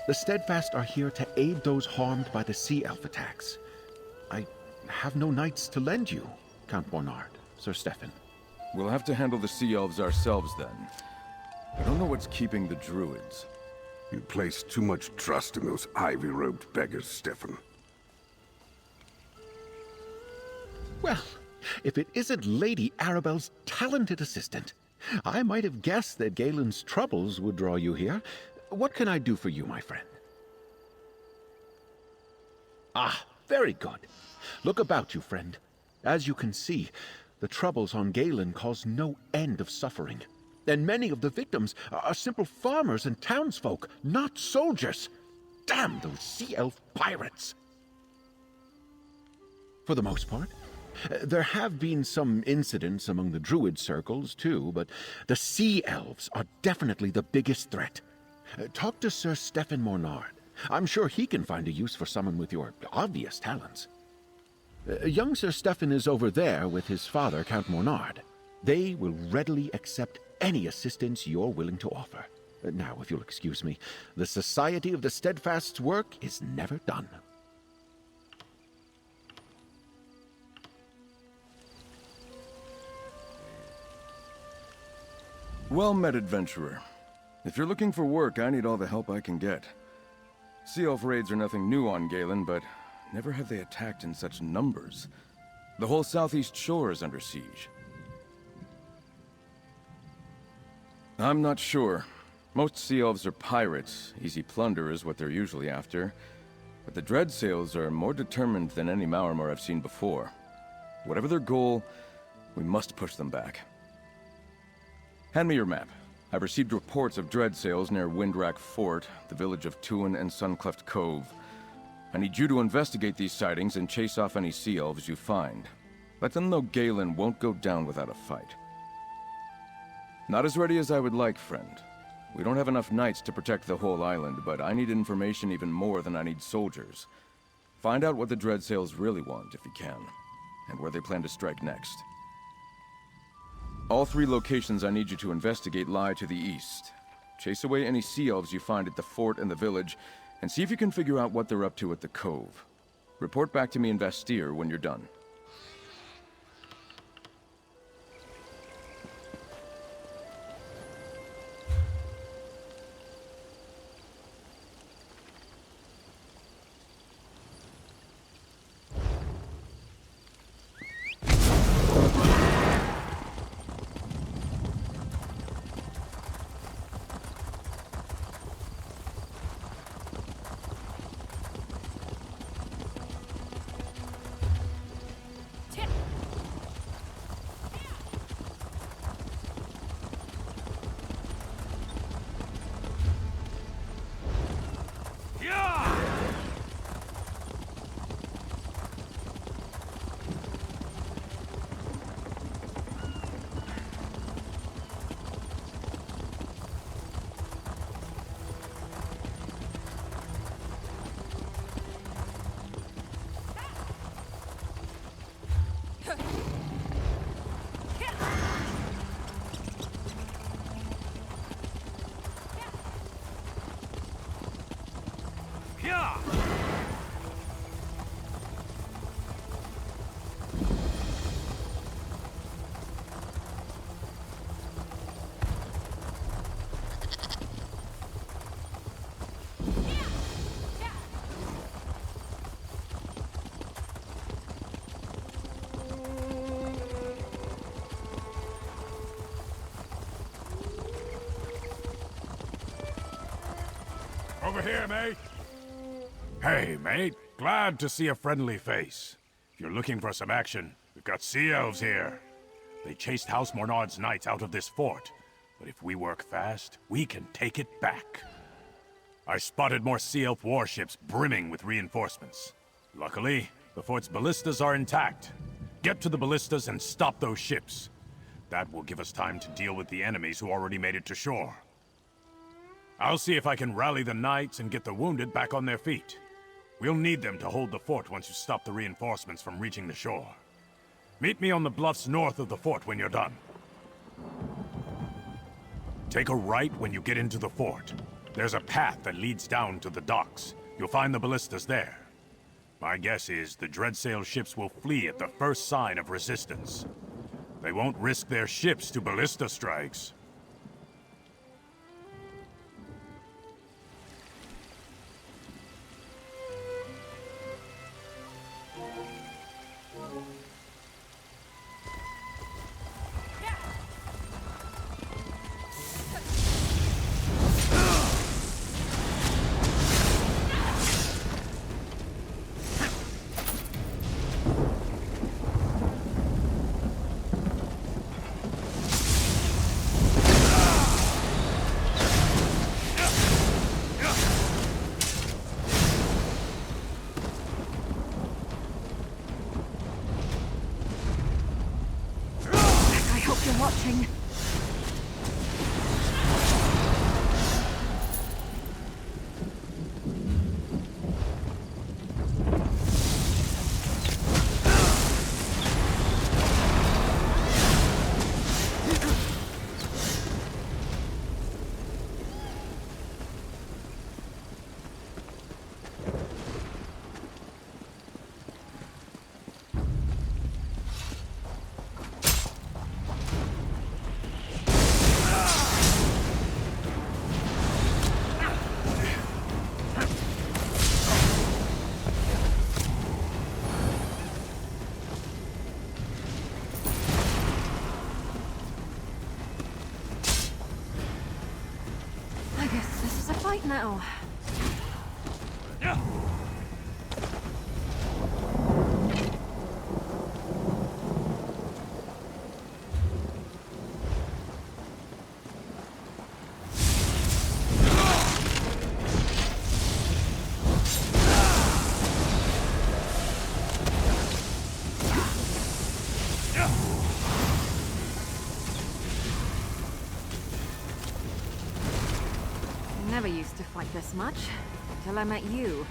The Steadfast are here to aid those harmed by the Sea Elf attacks. I have no knights to lend you, Count Mornard, Sir Stefan. We'll have to handle the Sea Elves ourselves then. I don't know what's keeping the Druids. You place too much trust in those ivy-robed beggars, Stefan. Well, if it isn't Lady Arabelle's talented assistant, I might have guessed that Galen's troubles would draw you here. What can I do for you, my friend? Ah, very good. Look about you, friend. As you can see, the troubles on Galen cause no end of suffering. And many of the victims are simple farmers and townsfolk, not soldiers. Damn those Sea Elf pirates! For the most part, there have been some incidents among the Druid circles, too, but the Sea Elves are definitely the biggest threat. Talk to Sir Stefan Mornard. I'm sure he can find a use for someone with your obvious talents. Young Sir Stefan is over there with his father, Count Mornard. They will readily accept any assistance you're willing to offer. Now, if you'll excuse me, the Society of the Steadfast's work is never done. Well met, adventurer. If you're looking for work, I need all the help I can get. Sea Elf raids are nothing new on Galen, but never have they attacked in such numbers. The whole southeast shore is under siege. I'm not sure. Most Sea Elves are pirates. Easy plunder is what they're usually after. But the Dreadsails are more determined than any Maormer I've seen before. Whatever their goal, we must push them back. Hand me your map. I've received reports of Dreadsails near Windrack Fort, the village of Tuin and Suncleft Cove. I need you to investigate these sightings and chase off any Sea Elves you find. Let them know Galen won't go down without a fight. Not as ready as I would like, friend. We don't have enough knights to protect the whole island, but I need information even more than I need soldiers. Find out what the Dreadsails really want, if you can, and where they plan to strike next. All 3 locations I need you to investigate lie to the east. Chase away any Sea Elves you find at the fort and the village, and see if you can figure out what they're up to at the cove. Report back to me in Vastir when you're done. Over here, mate. Hey, mate. Glad to see a friendly face. If you're looking for some action, we've got Sea Elves here. They chased House Mornard's knights out of this fort, but if we work fast, we can take it back. I spotted more Sea Elf warships brimming with reinforcements. Luckily, the fort's ballistas are intact. Get to the ballistas and stop those ships. That will give us time to deal with the enemies who already made it to shore. I'll see if I can rally the knights and get the wounded back on their feet. We'll need them to hold the fort once you stop the reinforcements from reaching the shore. Meet me on the bluffs north of the fort when you're done. Take a right when you get into the fort. There's a path that leads down to the docks. You'll find the ballistas there. My guess is the Dreadsail ships will flee at the first sign of resistance. They won't risk their ships to ballista strikes. I hope you're watching. I guess this is a fight now. Never used to fight this much, until I met you.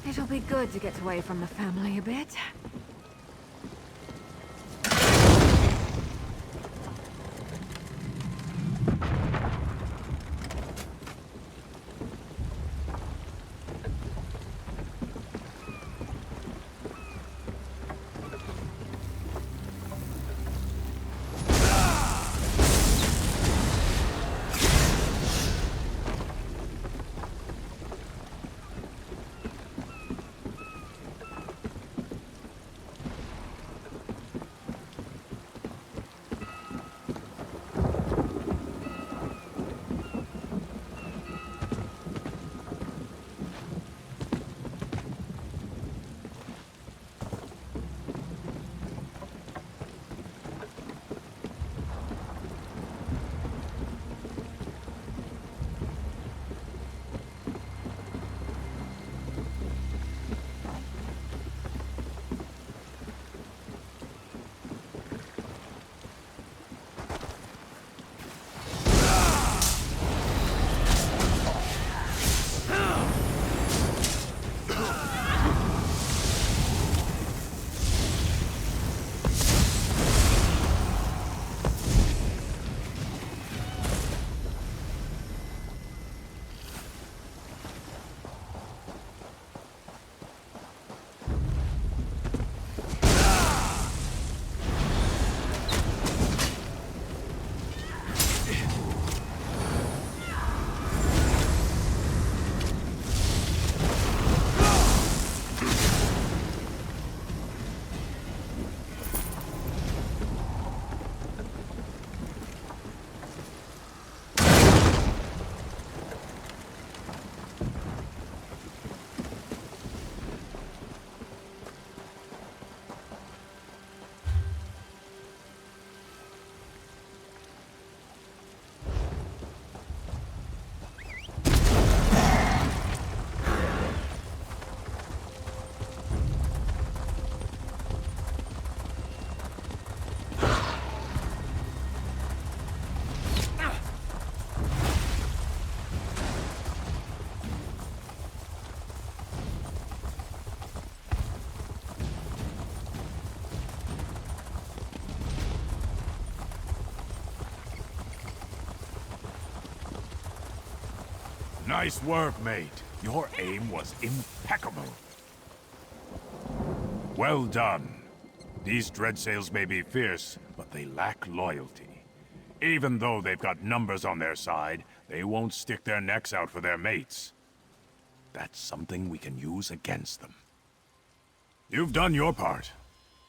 It'll be good to get away from the family a bit. Nice work, mate. Your aim was impeccable. Well done. These Dreadsails may be fierce, but they lack loyalty. Even though they've got numbers on their side, they won't stick their necks out for their mates. That's something we can use against them. You've done your part.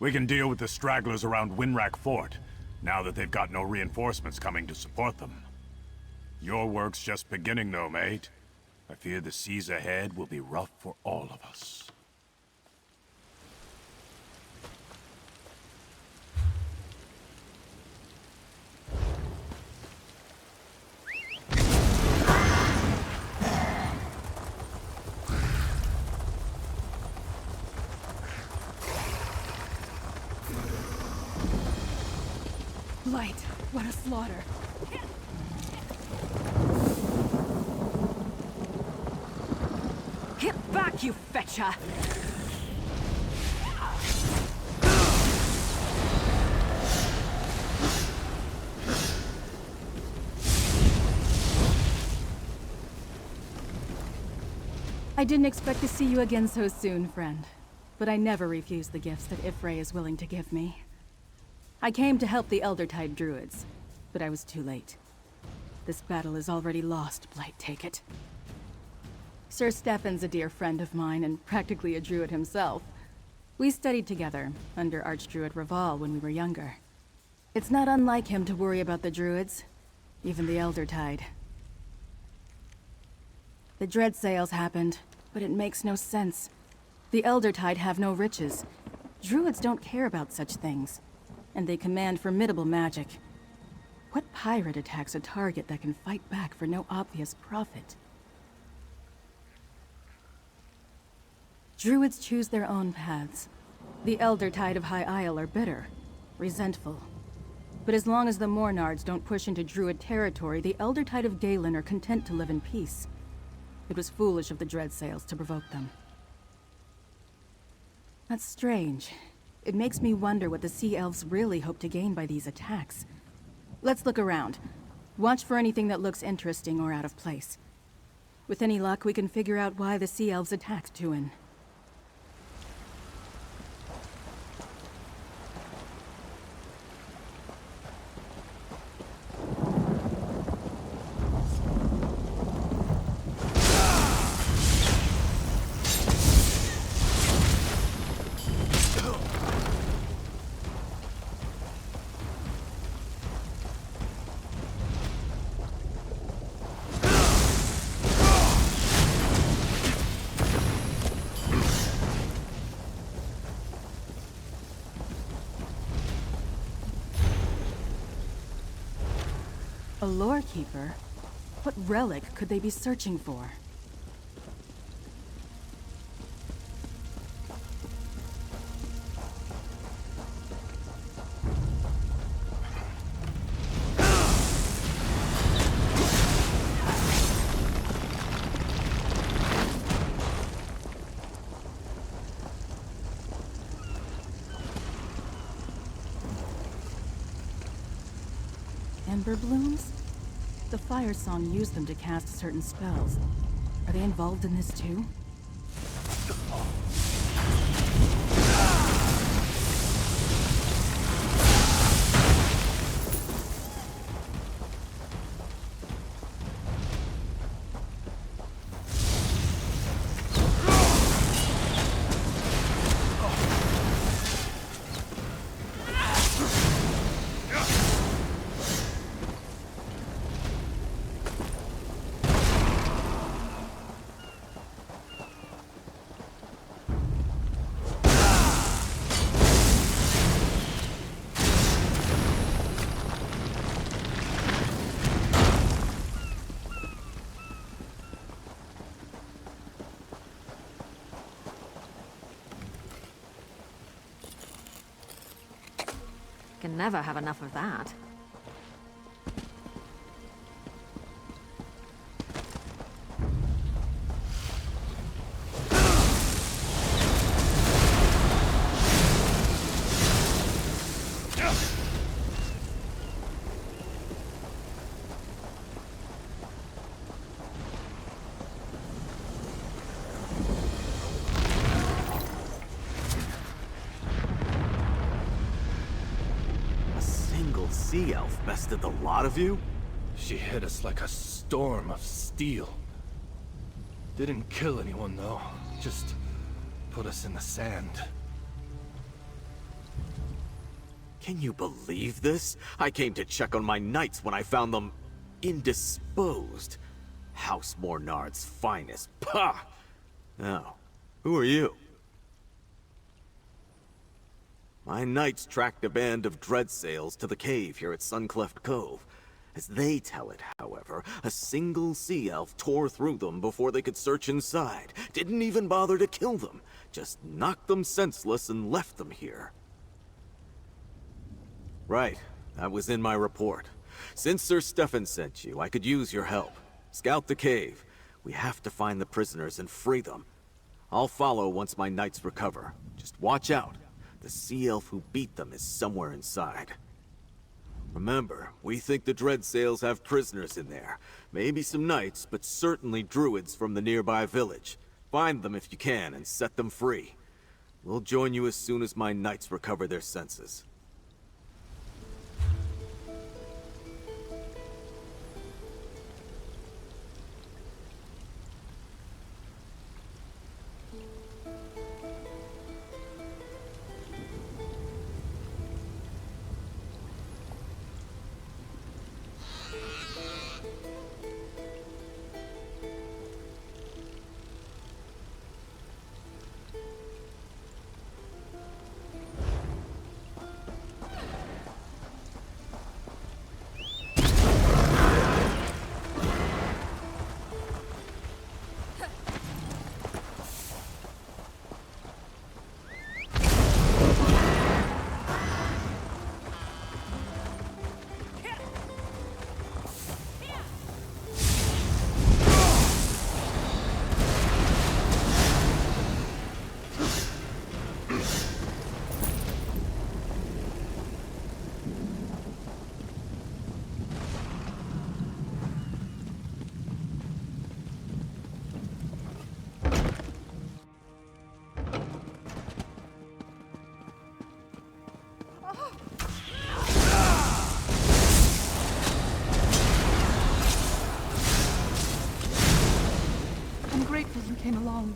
We can deal with the stragglers around Winrack Fort, now that they've got no reinforcements coming to support them. Your work's just beginning though, mate. I fear the seas ahead will be rough for all of us. Blight, what a slaughter. Get back, you fetcher! I didn't expect to see you again so soon, friend. But I never refuse the gifts that Ifray is willing to give me. I came to help the Eldertide Druids, but I was too late. This battle is already lost, Blight, take it. Sir Stefan's a dear friend of mine and practically a druid himself. We studied together under Archdruid Raval when we were younger. It's not unlike him to worry about the druids, even the Eldertide. The Dreadsails happened, but it makes no sense. The Eldertide have no riches. Druids don't care about such things, and they command formidable magic. What pirate attacks a target that can fight back for no obvious profit? Druids choose their own paths. The Eldertide of High Isle are bitter, resentful. But as long as the Mornards don't push into Druid territory, the Eldertide of Galen are content to live in peace. It was foolish of the Dreadsails to provoke them. That's strange. It makes me wonder what the Sea Elves really hope to gain by these attacks. Let's look around. Watch for anything that looks interesting or out of place. With any luck, we can figure out why the Sea Elves attacked Tuin. A lore keeper? What relic could they be searching for? Ember blooms? The Firesong used them to cast certain spells. Are they involved in this too? Can never have enough of that. single sea elf bested the lot of you? She hit us like a storm of steel. Didn't kill anyone, though. Just put us in the sand. Can you believe this? I came to check on my knights when I found them indisposed. House Mornard's finest. Pah! Now, who are you? My knights tracked a band of dreadsails to the cave here at Suncleft Cove. As they tell it, however, a single sea elf tore through them before they could search inside. Didn't even bother to kill them. Just knocked them senseless and left them here. Right. That was in my report. Since Sir Stefan sent you, I could use your help. Scout the cave. We have to find the prisoners and free them. I'll follow once my knights recover. Just watch out. The sea elf who beat them is somewhere inside. Remember, we think the Dreadsails have prisoners in there. Maybe some knights, but certainly druids from the nearby village. Find them if you can and set them free. We'll join you as soon as my knights recover their senses. I'm grateful you came along.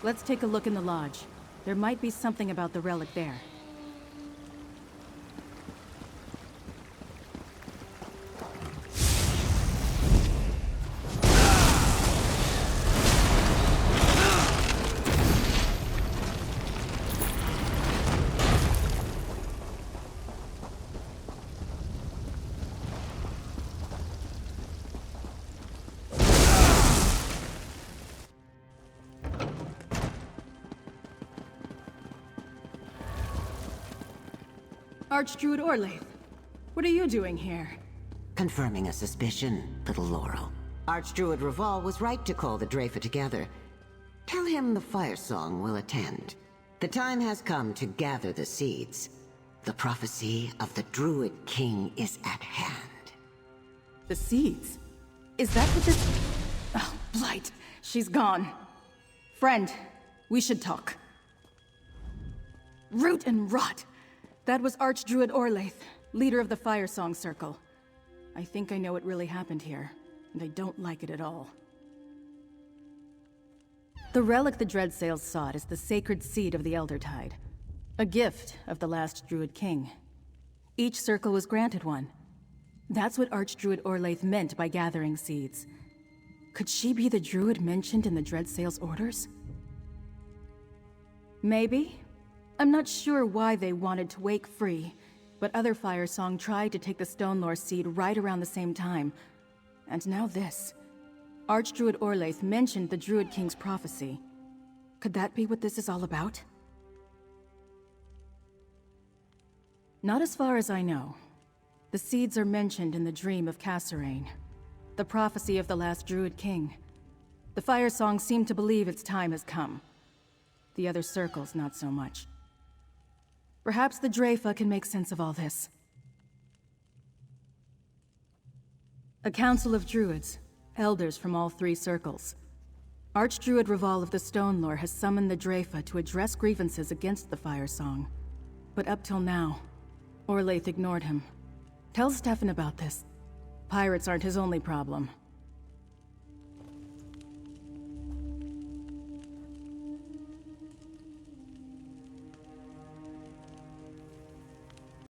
Let's take a look in the lodge. There might be something about the relic there. Archdruid Orlaith, what are you doing here? Confirming a suspicion, little Laurel. Archdruid Raval was right to call the Drafer together. Tell him the Firesong will attend. The time has come to gather the seeds. The prophecy of the Druid King is at hand. The seeds? Is that what this... Oh, Blight. She's gone. Friend, we should talk. Root and rot! That was Archdruid Orlaith, leader of the Firesong Circle. I think I know what really happened here, and I don't like it at all. The relic the Dreadsails sought is the sacred seed of the Eldertide. A gift of the last Druid King. Each circle was granted one. That's what Archdruid Orlaith meant by gathering seeds. Could she be the druid mentioned in the Dreadsails' orders? Maybe. I'm not sure why they wanted to wake free, but other Firesong tried to take the Stonelore seed right around the same time. And now this. Archdruid Orlaith mentioned the Druid King's prophecy. Could that be what this is all about? Not as far as I know. The seeds are mentioned in the dream of Cassarain, the prophecy of the last Druid King. The Firesong seem to believe its time has come. The other circles, not so much. Perhaps the Dreyfa can make sense of all this. A council of druids, elders from all three circles. Archdruid Raval of the Stonelore has summoned the Dreyfa to address grievances against the Firesong. But up till now, Orlaith ignored him. Tell Stefan about this. Pirates aren't his only problem.